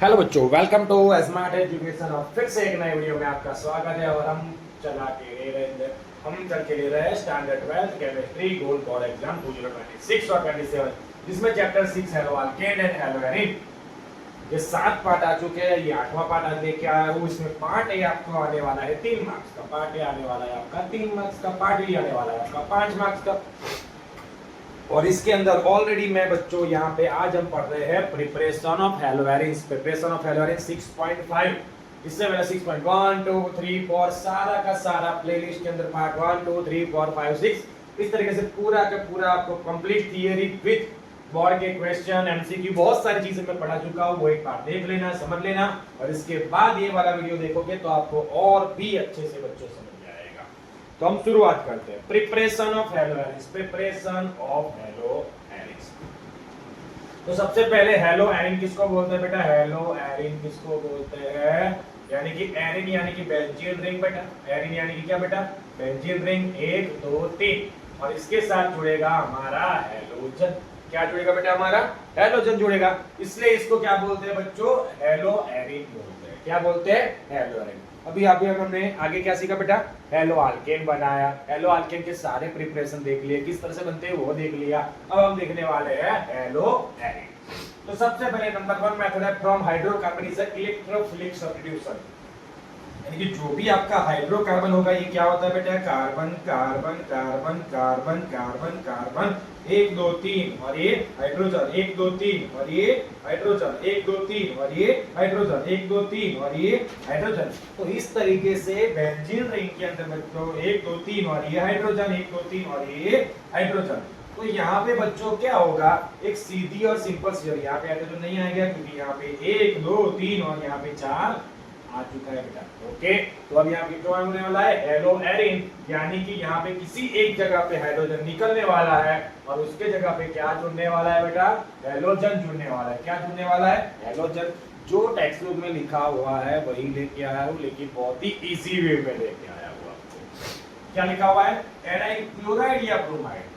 Hello बच्चों, welcome to smart education. और फिर से एक नए वीडियो में आपका स्वागत है। और हम चल के ले रहे हैं standard 12 chemistry gold board exam 2026 और 27, जिसमें chapter 6 hello alkane and hello arene. ये 7 पार्ट आ चुके हैं, ये 8वां पार्ट आज लेके आया हूँ। इसमें पार्ट ए आपको आने वाला है 3 मार्क्स का, पार्ट ए आने वाला है आपका 3 मार्क्स का, पार्ट बी आने वाला है आपका 5 मार्क्स का। और इसके अंदर ऑलरेडी मैं बच्चों यहाँ पे आज हम पढ़ रहे हैं preparation of hello arenes, preparation of hello arenes 6.5। इससे पहले 6.1 2 3 4 सारा का सारा प्लेलिस्ट के अंदर पार्ट 1 2 3 4 5 6 इस तरीके से पूरा का पूरा आपको कंप्लीट थियरी विद बोर्ड के क्वेश्चन एमसीक्यू बहुत सारी चीजें मैं पढ़ा चुका हूँ। वो एक बार देख लेना, समझ लेना, और इसके बाद ये वाला वीडियो देखोगे तो आपको और भी अच्छे से बच्चों समझ जाएगा। तो हम शुरुआत करते हैं preparation of hello arenes, preparation of hello arenes. तो सबसे पहले हेलो एरीन किसको बोलते हैं बेटा? हेलो एरीन किसको बोलते हैं? यानी कि एरीन यानी कि बेंजीन रिंग बेटा। एरीन यानी कि क्या बेटा? Benzene ring 1 2 3। और इसके साथ जुड़ेगा हमारा हेलोजन। क्या जुड़ेगा बेटा? हमारा हेलोजन जुड़ेगा। इसलिए इसको क्या बोलते हैं बच्चों? हेलो एरीन बोलते हैं। क्या बोलते हैं? Hello arene. अभी हमने आगे क्या सीखा बेटा? हेलो अल्केन बनाया। हेलो अल्केन के सारे प्रिपरेशन देख लिए, किस तरह से बनते हैं वो देख लिया। अब हम देखने वाले हैं हेलो एरीन। तो सबसे पहले नंबर 1 मेथड है from hydrocarbon is electrophilic substitution. यानी कि जो भी आपका हाइड्रोकार्बन होगा ये क्या होता है बेटा? Carbon carbon carbon carbon carbon carbon 1 2 3 और ये हाइड्रोजन 1 2 3 और ये हाइड्रोजन 1 2 3 और ये हाइड्रोजन 1 2 3 और ये हाइड्रोजन। तो इस तरीके से बेंजीन रिंग के अंदर बच्चों 1 2 3 और ये हाइड्रोजन 1 2 3 और ये हाइड्रोजन। तो यहाँ पे बच्चों क्या होगा? एक सीधी और सिंपल सी, यहाँ पे हाइड्रोजन नहीं आएगा क्योंकि यहाँ पे 1 2 3 और यहाँ पे 4 आ चुका है बेटा। ओके, तो अब यहाँ पे क्या होने वाला है? हेलो एरीन, यानी कि यहाँ पे किसी एक जगह पे हाइड्रोजन निकलने वाला है और उसके जगह पे क्या जुड़ने वाला है बेटा? हेलोजन जुड़ने वाला है। क्या जुड़ने वाला है? हेलोजन। जो टेक्स्ट बुक में लिखा हुआ है वही लेके आया हूँ, लेकिन बहुत ही इजी वे में लेके आया हूँ आपको। क्या लिखा हुआ है? एराइल क्लोराइड या ब्रोमाइड।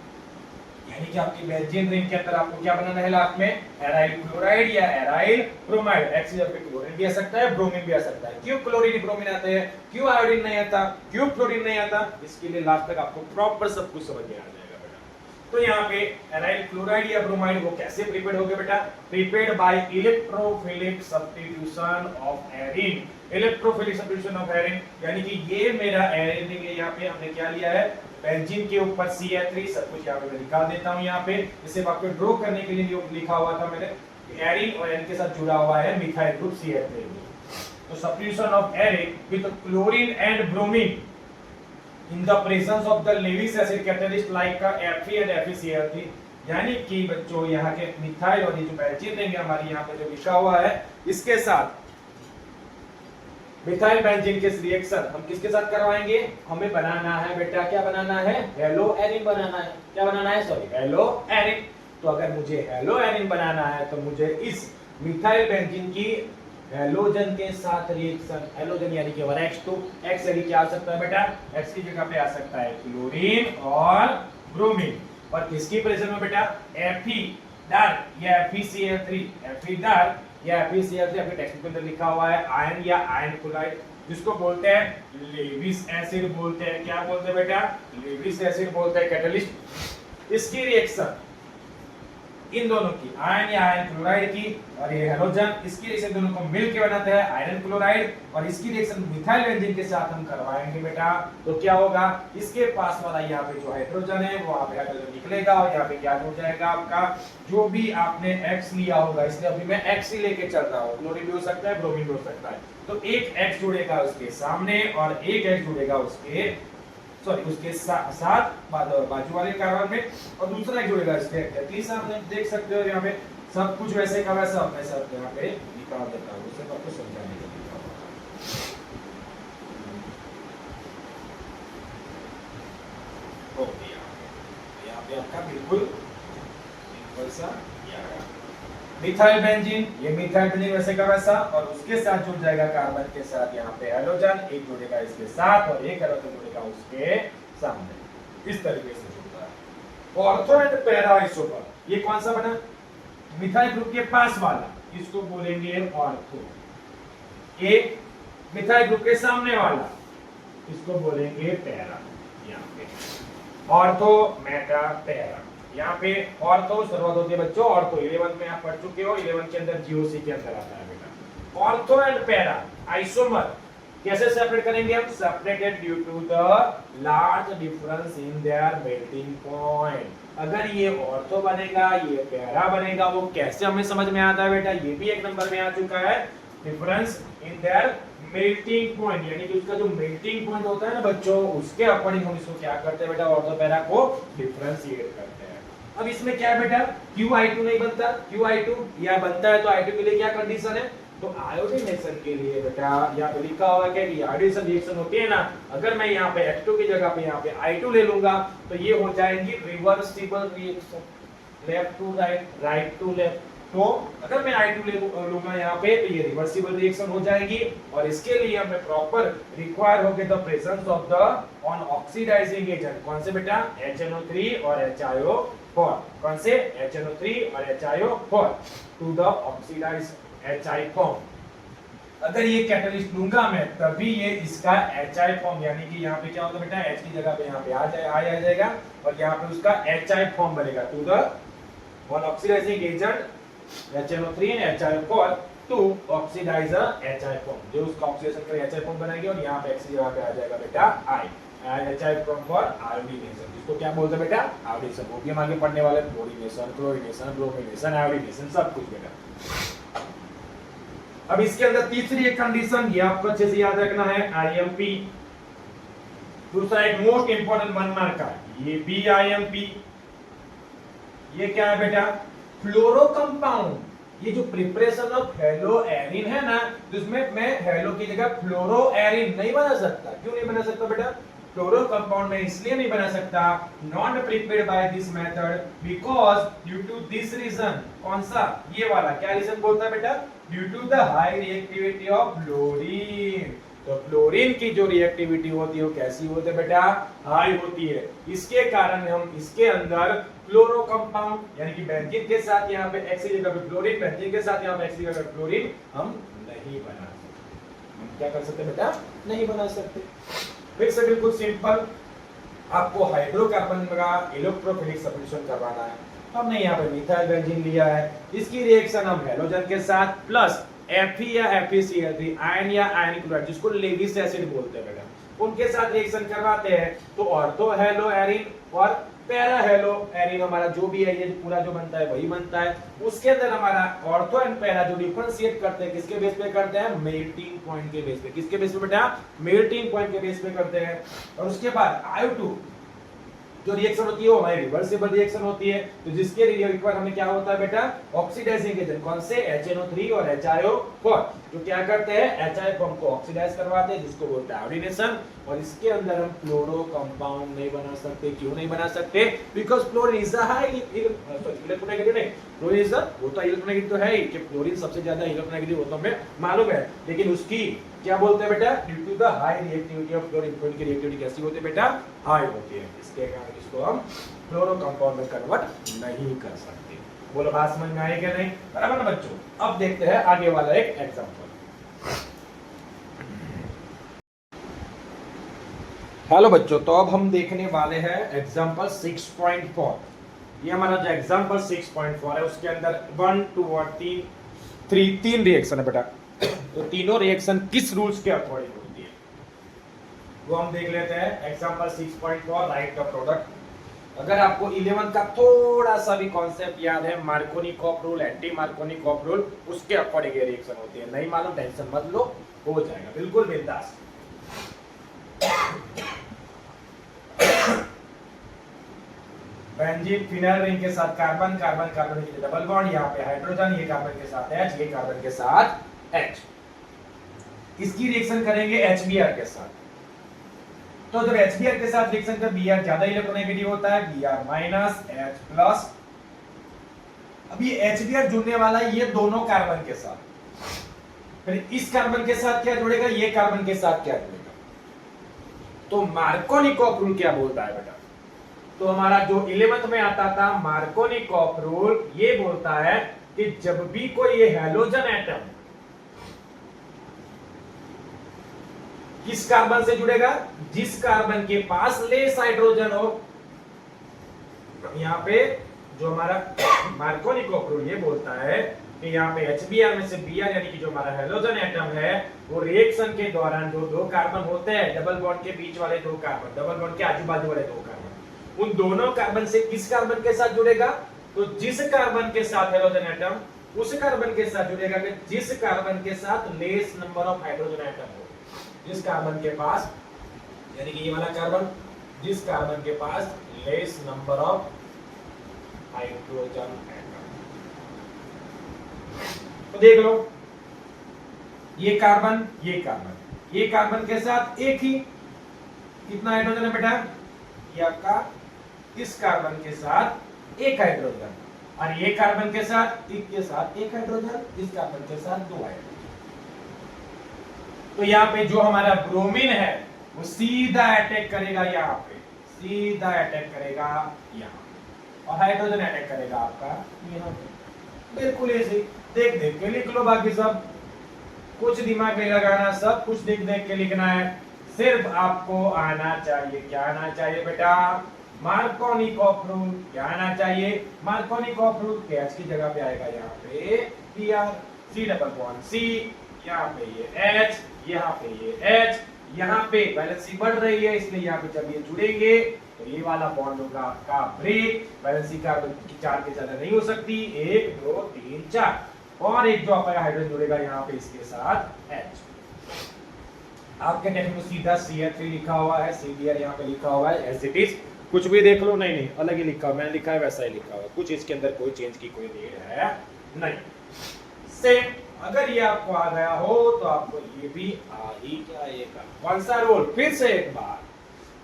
यानी कि आपकी बेंजीन रिंग के अंदर आपको क्या बनाना है लास्ट में? एराइल क्लोराइड या एराइल ब्रोमाइड। एक्स की जगह पे क्लोरीन भी आ सकता है, ब्रोमीन भी आ सकता है। क्यों क्लोरीन ब्रोमीन आते हैं, क्यों आयोडीन नहीं आता, क्यों फ्लोरीन नहीं आता? इसके लिए लास्ट तक आपको प्रॉपर सब कुछ समझ में आ जाएगा बेटा। तो यहाँ पे एराइल क्लोराइड या ब्रोमाइड वो कैसे प्रिपेयर्ड होगा बेटा? Prepared by electrophilic substitution of arene. Electrophilic substitution of arene यानी कि ये मेरा एरीन रिंग है। यहाँ पे हमने क्या लिया है? बेंजीन के ऊपर CH3 सब कुछ यहाँ पे मैं निकाल देता हूँ। यहाँ पे इसे आपको ड्रॉ करने के लिए लिखा हुआ था मैंने, एरीन और एन के साथ जुड़ा हुआ है मिथाइल ग्रुप CH3। तो substitution of arene with chlorine and bromine in the presence of the Lewis acid catalyst like का Fe एंड FeCl3। यानी कि बच्चों यहाँ के मिथाइल और ये जो बेंजीन रिंग है हमारी यहाँ पे जो लिखा हुआ है, इसके साथ मिथाइल बेंजीन के रिएक्शन हम किसके साथ करवाएंगे? हमें बनाना है बेटा, क्या बनाना है? हेलो एरीन बनाना है। क्या बनाना है? Sorry, hello arene. तो अगर मुझे हेलो एरीन बनाना है तो मुझे इस मिथाइल बेंजीन की हेलोजन के साथ रिएक्शन, हेलोजन यानी कि X2, X यानी क्या आ सकता है बेटा? X की जगह पे आ सकता है क्लोरीन और ब्रोमीन। और किसकी प्रेजेंस में बेटा? Fe डार्क या FeCl3, Fe डार्क या FeCl3 आपके टेक्स्ट बुक के अंदर लिखा हुआ है आयन या आयन क्लोराइड, जिसको बोलते हैं लेविस एसिड बोलते हैं। क्या बोलते हैं बेटा? लेविस एसिड बोलते हैं कैटलिस्ट। इसकी रिएक्शन इन दोनों की, आयन या आयन क्लोराइड की और ये हेलोजन, इसकी रिएक्शन दोनों को मिलकर बनाते हैं आयरन क्लोराइड। और इसकी रिएक्शन मिथाइल बेंजीन के साथ हम करवाएंगे बेटा। तो क्या होगा? इसके पास वाला यहाँ पे जो हाइड्रोजन है वो वहां पे हाइड्रोजन निकलेगा और यहाँ पे क्या हो जाएगा आपका? जो भी आपने X लिया होगा, इसलिए अभी मैं X ही लेके चल रहा हूँ। क्लोरीन भी हो सकता है, ब्रोमीन भी हो सकता है। तो एक X जुड़ेगा उसके सामने और एक X जुड़ेगा उसके साथ बाजू वाले कार्बन में, और दूसरा एक जुड़ेगा इसके सामने। देख सकते हो यहाँ पे सब कुछ वैसे का वैसा मैं सब यहाँ पे निकाल देता हूँ, सिर्फ आपको समझाने के लिए। हो गया यहाँ पे आपका बिल्कुल सिंपल सा मिथाइल बेंजीन, ये मिथाइल बेंजीन वैसे का वैसा, और उसके साथ जुड़ जाएगा कार्बन के साथ यहाँ पे हेलोजन, एक जुड़ेगा इसके साथ और एक हेलोजन जुड़ेगा उसके सामने। इस तरीके से जुड़ता है। ऑर्थो एंड पैरा आइसोपर, ये कौन सा बना? मिथाइल ग्रुप के पास वाला इसको बोलेंगे ऑर्थो, एक मिथाइल ग्रुप के सामने वाला इसको बोलेंगे पैरा। यहाँ पे ऑर्थो मेटा पैरा, यहाँ पे ऑर्थो शुरुआत होती है बच्चों ऑर्थो 11 में आप पढ़ चुके हो, 11 के अंदर जीओसी के अंदर आता है बेटा। ऑर्थो एंड पैरा आइसोमर कैसे सेपरेट करेंगे हम? Separated due to the large difference in their melting point. अगर ये ऑर्थो बनेगा ये पैरा बनेगा, वो कैसे हमें समझ में आता है बेटा? ये भी एक नंबर में आ चुका है, difference in their melting point, यानी कि उसका जो मेल्टिंग पॉइंट होता है ना बच्चों, उसके अकॉर्डिंग हम इसको क्या करते हैं बेटा? ऑर्थो पैरा को डिफरेंशिएट करते हैं। अब इसमें क्या है बेटा? QI2 नहीं बनता, QI2 या बनता है तो I2 के लिए क्या कंडीशन है? तो आयोडीनेशन के लिए बेटा यहाँ पे लिखा हुआ है कि आयोडीनेशन रिएक्शन होती है ना, अगर मैं यहाँ पे H2 की जगह पे यहाँ पे I2 ले लूंगा तो ये हो जाएंगी reversible reaction, left to right, right to left. तो अगर मैं I2 ले लूंगा यहाँ पे तो ये रिवर्सिबल रिएक्शन हो जाएगी, और इसके लिए हमें प्रॉपर रिक्वायर होगे the presence of the on oxidizing agent. कौन से बेटा? HNO3 और HiO4। कौन से? HNO3 और HiO4 to the oxidize HI form. अगर ये कैटलिस्ट लूंगा मैं तभी ये इसका HI फॉर्म, यानी कि यहाँ पे क्या होगा बेटा? H की जगह पे यहाँ पे आ जाएगा और यहाँ पे उसका HI फॉर्म बनेगा to the on oxidizing agent HNO3 and HiO4 to oxidize HI form, जो उसका ऑक्सीडेशन कर HI फॉर्म बनाएगी, और यहाँ पे X की जगह पे आ जाएगा बेटा I, HI form for iodination. इसको क्या बोलते हैं बेटा? आयोडीनेशन। वो भी हम आगे पढ़ने वाले, फ्लोरीनेशन, क्लोरीनेशन, ब्रोमीनेशन, आयोडीनेशन सब कुछ बेटा। अब इसके अंदर तीसरी एक कंडीशन, ये आपको अच्छे से याद रखना है, IMP। दूसरा एक मोस्ट इंपोर्टेंट 1 मार्क का, ये भी IMP। ये क्या है बेटा? फ्लोरो कंपाउंड। ये जो प्रिपरेशन ऑफ हेलो एरिन है ना, जिसमें मैं हेलो की जगह फ्लोरो एरिन नहीं बना सकता। क्यों नहीं बना सकता बेटा? फ्लोरो कंपाउंड में इसलिए नहीं बना सकता, not prepared by this method because due to this reason. कौन सा? ये वाला। क्या रीजन बोलता है बेटा? Due to the high reactivity of fluorine. तो फ्लोरीन की जो रिएक्टिविटी होती है वो कैसी होती है बेटा? हाई होती है। इसके कारण हम इसके अंदर फ्लोरो कंपाउंड, यानी कि बेंजीन के साथ यहाँ पे X की जगह पे फ्लोरीन, बेंजीन के साथ यहाँ पे X की जगह पे फ्लोरीन हम नहीं बना सकते। हम क्या कर सकते बेटा? नहीं बना सकते। फिर से बिल्कुल सिंपल, आपको हाइड्रोकार्बन का इलेक्ट्रोफिलिक सब्स्टिट्यूशन करवाना है। हमने यहाँ पे मिथाइल बेंजीन लिया है, इसकी रिएक्शन हम हैलोजन के साथ प्लस Fe या FeCl3 आयन या आयन क्लोराइड, जिसको लेविस एसिड बोलते हैं बेटा, उनके साथ रिएक्शन करवाते हैं तो ऑर्थो हेलो एरिन और पैरा हेलो एरिन हमारा जो भी है, ये पूरा जो बनता है वही बनता है। उसके अंदर हमारा ऑर्थो एंड पैरा जो डिफरेंशिएट करते हैं किसके बेस पे करते हैं? मेल्टिंग पॉइंट के बेस पे। किसके बेस पे बेटा? मेल्टिंग पॉइंट के बेस पे करते हैं। और उसके बाद IO2 जो रिएक्शन होती है वो हमारी रिवर्सिबल रिएक्शन होती है, तो जिसके लिए रिक्वायर हमें क्या होता है बेटा? Oxidizing agent. कौन से? HNO3 और HiO4 जो क्या करते हैं? HI फॉर्म को ऑक्सीडाइज करवाते हैं, जिसको बोलते हैं आयोडीनेशन। और इसके अंदर हम फ्लोरो कंपाउंड नहीं बना सकते। क्यों नहीं बना सकते? Because fluorine is a high electronegative. नहीं, फ्लोरीन इज वो तो इलेक्ट्रोनेगेटिव तो है ही, कि फ्लोरीन सबसे ज्यादा इलेक्ट्रोनेगेटिव वो तो हमें मालूम है, लेकिन उसकी क्या बोलते हैं बेटा? Due to the high reactivity of fluorine. Fluorine की रिएक्टिविटी कैसी होती है बेटा? हाई होती है। इसके कारण इसको हम फ्लोरो कंपाउंड में कन्वर्ट नहीं कर सकते। बोलो बात समझ में आई क्या? नहीं? बराबर ना बच्चों? अब देखते हैं आगे वाला एक एग्जांपल। हेलो बच्चों, तो अब हम देखने वाले हैं एग्जांपल 6.4। ये हमारा जो एग्जांपल 6.4 है उसके अंदर 1 2 और 3 रिएक्शन है बेटा। तो तीनों रिएक्शन किस रूल्स के अकॉर्डिंग होती है वो हम देख लेते हैं। Example 6.4 right the product. अगर आपको 11 का थोड़ा सा भी कॉन्सेप्ट याद है, Markovnikov rule, anti Markovnikov rule, उसके अकॉर्डिंग ये रिएक्शन होती है। नहीं मालूम, टेंशन मत लो, हो जाएगा बिल्कुल बिंदास। बेंजीन फिनाइल रिंग के साथ कार्बन, कार्बन कार्बन के डबल बॉन्ड, यहाँ पे हाइड्रोजन, ये कार्बन के साथ H, ये कार्बन के साथ H। इसकी रिएक्शन करेंगे HBr के साथ। तो जब HBr के साथ रिएक्शन कर Br ज्यादा इलेक्ट्रोनेगेटिव होता है, Br माइनस H प्लस। अब ये HBr जुड़ने वाला है ये दोनों कार्बन के साथ, फिर इस कार्बन के साथ क्या जुड़ेगा? ये कार्बन के साथ क्या जुड़ेगा? तो मार्कोनिकॉफ रूल क्या बोलता है बेटा? तो हमारा जो 11th में आता था मार्कोनिकॉफ रूल, ये बोलता है कि जब भी कोई ये हैलोजन एटम किस कार्बन से जुड़ेगा, जिस कार्बन के पास लेस हाइड्रोजन हो, यहाँ पे जो हमारा मार्कोनी कॉपरूल ये बोलता है कि यहाँ पे HBr में से Br यानी कि जो हमारा हैलोजन एटम है वो रिएक्शन के दौरान जो दो कार्बन होते हैं डबल बॉन्ड के बीच वाले दो कार्बन, डबल बॉन्ड के आजू बाजू वाले दो कार्बन, उन दोनों कार्बन से किस कार्बन के साथ जुड़ेगा, तो जिस कार्बन के साथ हैलोजन एटम उस कार्बन के साथ जुड़ेगा कि जिस कार्बन के साथ less number of hydrogen atom हो, जिस कार्बन के पास यानी कि ये वाला कार्बन, जिस कार्बन के पास less number of hydrogen atom. तो देख लो ये कार्बन ये कार्बन के साथ एक ही कितना हाइड्रोजन है बेटा, ये आपका इस कार्बन के साथ एक हाइड्रोजन, और ये कार्बन के साथ एक हाइड्रोजन, इस कार्बन के साथ दो हाइड्रोजन। तो यहाँ पे जो हमारा ब्रोमीन है वो सीधा अटैक करेगा यहाँ पे, सीधा अटैक करेगा यहाँ, और हाइड्रोजन अटैक करेगा आपका यहाँ पे। बिल्कुल ऐसे देख देख के लिख लो, बाकी सब कुछ दिमाग नहीं लगाना, सब कुछ देख देख के लिखना है। सिर्फ आपको आना चाहिए, क्या आना चाहिए बेटा, मार्कोनी कॉपरूल। क्या आना चाहिए, मार्कोनी कॉपरूल। कैच की जगह पे आएगा यहाँ पे Br, C double bond C, यहाँ पे ये H, यहाँ पे ये H, यहाँ पे वैलेंसी बढ़ रही है इसलिए यहाँ पे जब ये जुड़ेंगे तो ये वाला बॉन्ड होगा आपका ब्रेक, वैलेंसी कार्बन की 4 के ज्यादा नहीं हो सकती, 1 2 3 4, और एक जो आपका हाइड्रोजन जुड़ेगा यहाँ पे इसके साथ H। आपके टेक्स्ट में सीधा CH3 लिखा हुआ है, CBr यहाँ पे लिखा हुआ है, एज इट इज, कुछ भी देख लो, नहीं अलग ही लिखा हुआ, मैंने लिखा है वैसा ही लिखा हुआ, कुछ इसके अंदर कोई चेंज की कोई नीड है नहीं। सेम अगर ये आपको आ गया हो तो आपको ये भी आ ही जाएगा। कौन सा रूल, फिर से एक बार,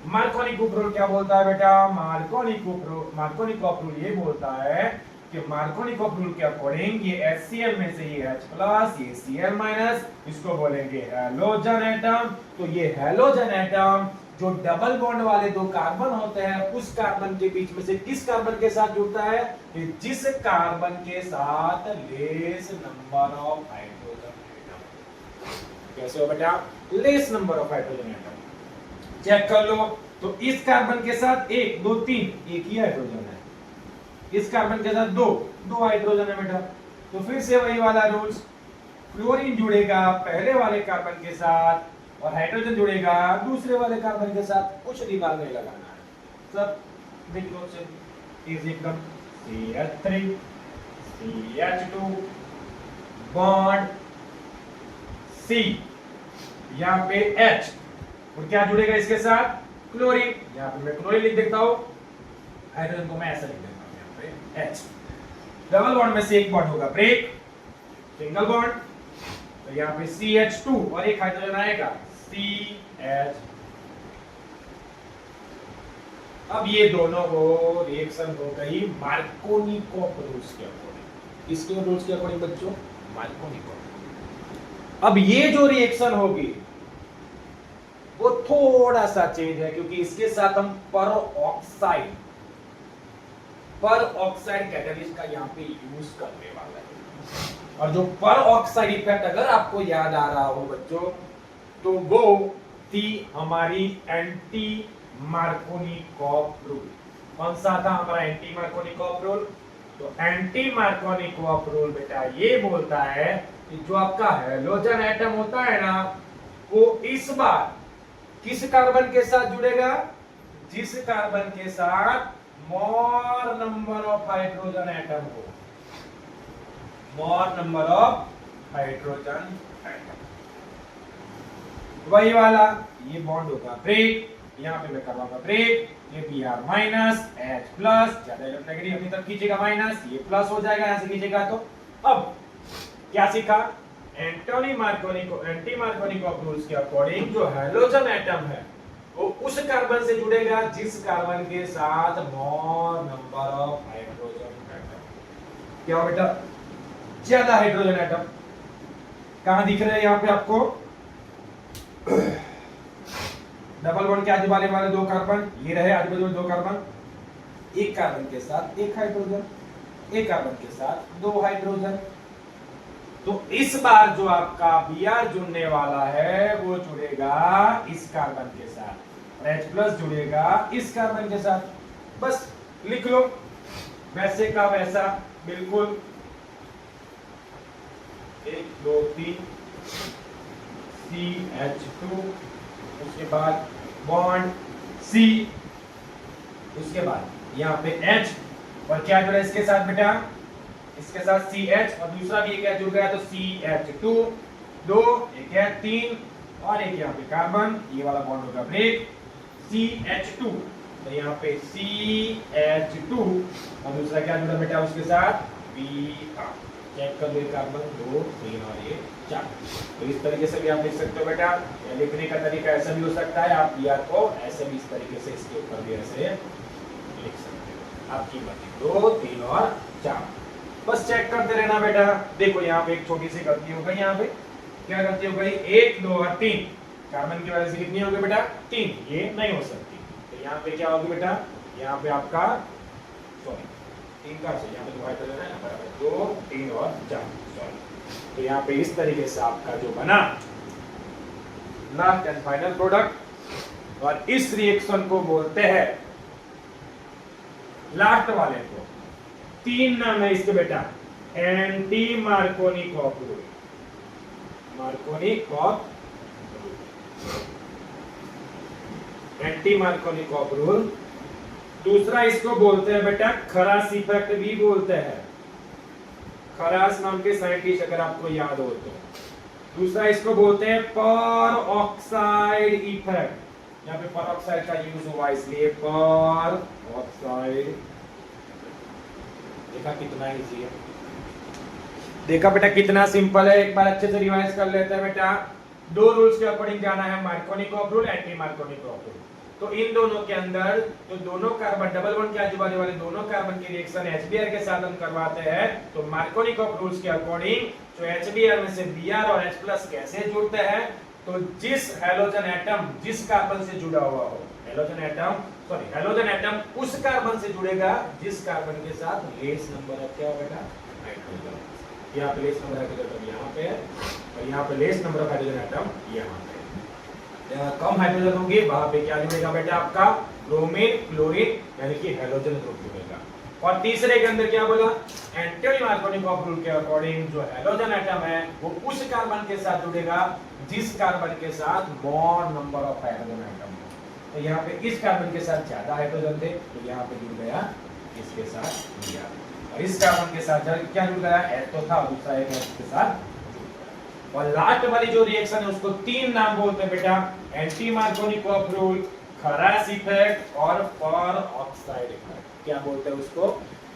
मार्कोनी कॉपरूल क्या बोलता है बेटा, मार्कोनी कॉपरूल ये बोलता है कि मार्कोनी कॉपरूल के अकॉर्डिंग ये HCl में से ये H प्लस, ये Cl माइनस, इसको बोलेंगे हैलोजन एटम। तो ये हैलोजन एटम जो डबल बॉन्ड वाले दो कार्बन होते हैं उस कार्बन के बीच में से किस कार्बन के साथ जुड़ता है, कि जिस कार्बन के साथ less number of hydrogen atom. कैसे हो बेटा, less number of hydrogen atom. Check कर लो, तो इस कार्बन के साथ 1 2 3 एक ही हाइड्रोजन है, इस कार्बन के साथ दो हाइड्रोजन है बेटा। तो फिर से वही वाला रूल्स, क्लोरीन जुड़ेगा पहले वाले कार्बन के साथ और हाइड्रोजन जुड़ेगा दूसरे वाले कार्बन के साथ, कुछ दिमाग नहीं लगाना है, सब देख लो से is equal CH3 CH2 bond C, यहाँ पे H, और क्या जुड़ेगा इसके साथ, क्लोरीन। यहाँ पे मैं क्लोरीन लिख देता हूँ, हाइड्रोजन को मैं ऐसा लिख देता हूँ यहाँ पे H। डबल बॉन्ड में से एक बॉन्ड होगा ब्रेक, सिंगल बॉन्ड, तो यहाँ पे CH2 और एक हाइड्रोजन आएगा CH। अब ये दोनों हो रिएक्शन हो गई मार्कोनी कॉपरूल्स के अकॉर्डिंग। किसके रूल्स के अकॉर्डिंग बच्चों, मार्कोनी कॉपरूल। अब ये जो रिएक्शन होगी वो थोड़ा सा चेंज है, क्योंकि इसके साथ हम पर ऑक्साइड कैटलिस्ट का यहाँ पे यूज करने वाला है। और जो पर ऑक्साइड इफेक्ट अगर आपको याद आ रहा हो बच्चों, तो वो थी हमारी एंटी मार्कोनी कॉपरूल। कौन सा था हमारा एंटी मार्कोनी कॉपरूल, तो एंटी मार्कोनी कॉपरूल बेटा ये बोलता है कि जो आपका हैलोजन एटम होता है ना, वो इस बार किस कार्बन के साथ जुड़ेगा, जिस कार्बन के साथ more number of hydrogen atom हो, more number of hydrogen atom. वही वाला ये बॉन्ड होगा ब्रेक, यहाँ पे मैं करवाऊंगा ब्रेक, ये Br माइनस H प्लस, ज्यादा नेगेटिव अपनी तरफ खींचेगा माइनस, ये प्लस हो जाएगा यहाँ से खींचेगा। तो अब क्या सीखा, एंटी मार्कोनी कॉपरूल्स के अकॉर्डिंग जो हैलोजन एटम है वो उस कार्बन से जुड़ेगा जिस कार्बन के साथ more number of hydrogen atom. क्या हो बेटा, ज्यादा हाइड्रोजन एटम। कहां दिख रहे हैं यहाँ पे आपको, डबल बॉन्ड के आजू बाजू वाले दो कार्बन, ये रहे आजू बाजू दो कार्बन, एक कार्बन के साथ एक हाइड्रोजन, एक कार्बन के साथ 2 हाइड्रोजन। तो इस बार जो आपका Br जुड़ने वाला है वो जुड़ेगा इस कार्बन के साथ, H+ जुड़ेगा इस कार्बन के साथ। बस लिख लो वैसे का वैसा बिल्कुल, 1 2 3 CH2, उसके बाद बॉन्ड C, उसके बाद यहाँ पे H, और क्या जुड़ा इसके साथ बेटा, इसके साथ CH, और दूसरा भी क्या जुड़ गया तो CH2, 2 एक है 3, और एक यहाँ पे कार्बन, ये वाला बॉन्ड होगा ब्रेक, CH2, तो यहाँ पे CH2, और दूसरा क्या जुड़ा बेटा उसके साथ Br। चेक कर लो कार्बन 2 3 और ये 4। तो इस तरीके से भी आप लिख सकते हो बेटा। लिखने का तरीका ऐसा भी हो सकता है, आप Br को ऐसे भी इस तरीके से इसके ऊपर भी ऐसे लिख सकते हो, आपकी मर्जी। 2 3 और 4, बस चेक करते रहना बेटा। देखो यहाँ पे एक छोटी सी गलती हो गई, यहाँ पे क्या गलती हो गई, 1 2 और 3, कार्बन की वजह से कितनी होगी बेटा 3, ये नहीं हो सकती। तो यहाँ पे क्या होगी बेटा, यहाँ पे आपका सॉरी 3 का से यहाँ पे 2 हाइड्रोजन है बराबर, 2 3 और 4 सॉरी। तो यहाँ पे इस तरीके से आपका जो बना लास्ट एंड फाइनल प्रोडक्ट, और इस रिएक्शन को बोलते हैं, लास्ट वाले को 3 नाम है इसके बेटा, anti Markovnikov rule, Markovnikov, anti Markovnikov rule. दूसरा इसको बोलते हैं बेटा खरास इफेक्ट भी बोलते हैं, खरास नाम के साइंटिस्ट अगर आपको याद हो तो। दूसरा इसको बोलते हैं पर ऑक्साइड इफेक्ट, यहाँ पे पर ऑक्साइड का यूज हुआ इसलिए पर ऑक्साइड। देखा कितना इजी है, देखा बेटा कितना सिंपल है। एक बार अच्छे से रिवाइज कर लेते हैं बेटा। 2 रूल्स के अकॉर्डिंग जाना है, Markovnikov rule, anti Markovnikov rule. तो इन दोनों के अंदर जो दोनों कार्बन डबल बॉन्ड के आजू बाजू वाले दोनों कार्बन की रिएक्शन HBr के साथ हम करवाते हैं, तो मार्कोनिकॉफ रूल्स के अकॉर्डिंग जो HBr में से Br और H+ कैसे जुड़ते हैं, तो जिस हैलोजन एटम जिस कार्बन से जुड़ा हुआ हो, हैलोजन एटम उस कार्बन से जुड़ेगा जिस कार्बन के साथ लेस नंबर ऑफ क्या होगा हाइड्रोजन। यहाँ पे लेस नंबर हाइड्रोजन यहाँ पे है, और यहाँ पे less number of hydrogen atom यहाँ पे। कम हाइड्रोजन होंगे वहां पे क्या जुड़ेगा बेटा आपका ब्रोमीन क्लोरीन यानी कि हैलोजन ग्रुप जुड़ेगा। और तीसरे के अंदर क्या बोला, एंटी मार्कोनिकॉफ रूल के अकॉर्डिंग जो हैलोजन एटम है वो उस कार्बन के साथ जुड़ेगा जिस कार्बन के साथ bond number of hydrogen atom हो। तो यहाँ पे इस कार्बन के साथ ज्यादा हाइड्रोजन थे तो यहाँ पे जुड़ गया इसके साथ Br, और इस कार्बन के साथ क्या जुड़ गया H तो था, दूसरा एक इसके साथ। और लास्ट वाली जो रिएक्शन है उसको 3 नाम बोलते हैं बेटा, एंटी मार्कोनिकॉफ रूल, खरास इफेक्ट और पर ऑक्साइड इफेक्ट। क्या बोलते हैं उसको,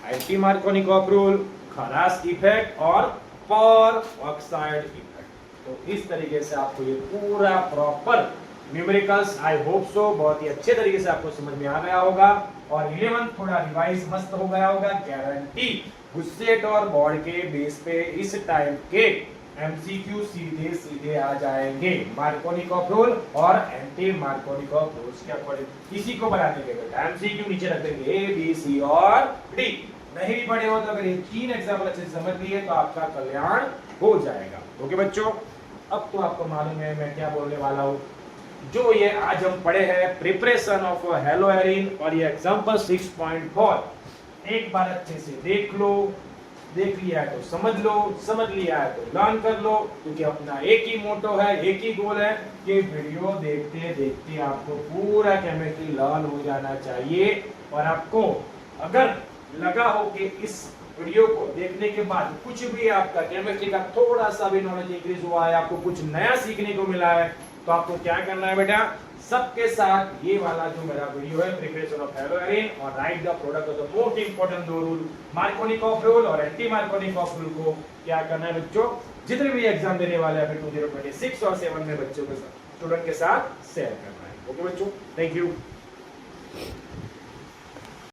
एंटी मार्कोनिकॉफ रूल, खरास इफेक्ट और पर ऑक्साइड इफेक्ट। तो इस तरीके से आपको ये पूरा proper numericals I hope so बहुत ही अच्छे तरीके से आपको समझ में आ गया होगा, और 11th थोड़ा रिवाइज मस्त हो गया होगा, गारंटी। गुस्सेट और बोर्ड के बेस पे इस टाइम के MCQ सीधे सीधे आ जाएंगे, मार्कोनिकॉफ रूल और एंटी मार्कोनिकॉफ रूल्स के अकॉर्डिंग। किसी को बना देंगे बेटा, MCQ नीचे रख देंगे A B C और D। नहीं भी पढ़े हो तो अगर ये 3 एग्जाम्पल अच्छे से समझ लिए तो आपका कल्याण हो जाएगा। ओके बच्चों, अब तो आपको मालूम है मैं क्या बोलने वाला हूँ। जो ये आज हम पढ़े हैं प्रिपरेशन ऑफ हेलोएरिन और ये एग्जाम्पल 6.4 एक बार अच्छे से देख लो, देख लिया है तो समझ लो, समझ लिया है तो लर्न कर लो, क्योंकि अपना एक ही मोटो है, एक ही गोल है कि वीडियो देखते देखते आपको पूरा केमिस्ट्री लर्न हो जाना चाहिए। और आपको अगर लगा हो कि इस वीडियो को देखने के बाद कुछ भी आपका केमिस्ट्री का थोड़ा सा भी नॉलेज इंक्रीज हुआ है, आपको कुछ नया सीखने को मिला है, तो आपको क्या करना है बेटा, सबके साथ ये वाला जो मेरा वीडियो है प्रिपरेशन ऑफ हेलोएरिन और right the product of the most important 2 rule, Markovnikov rule और एंटी मार्कोनिकॉफ रूल को क्या करना है बच्चों, जितने भी एग्जाम देने वाले हैं 2026 और 7 में बच्चों के साथ, स्टूडेंट के साथ शेयर करना है। ओके बच्चों, थैंक यू।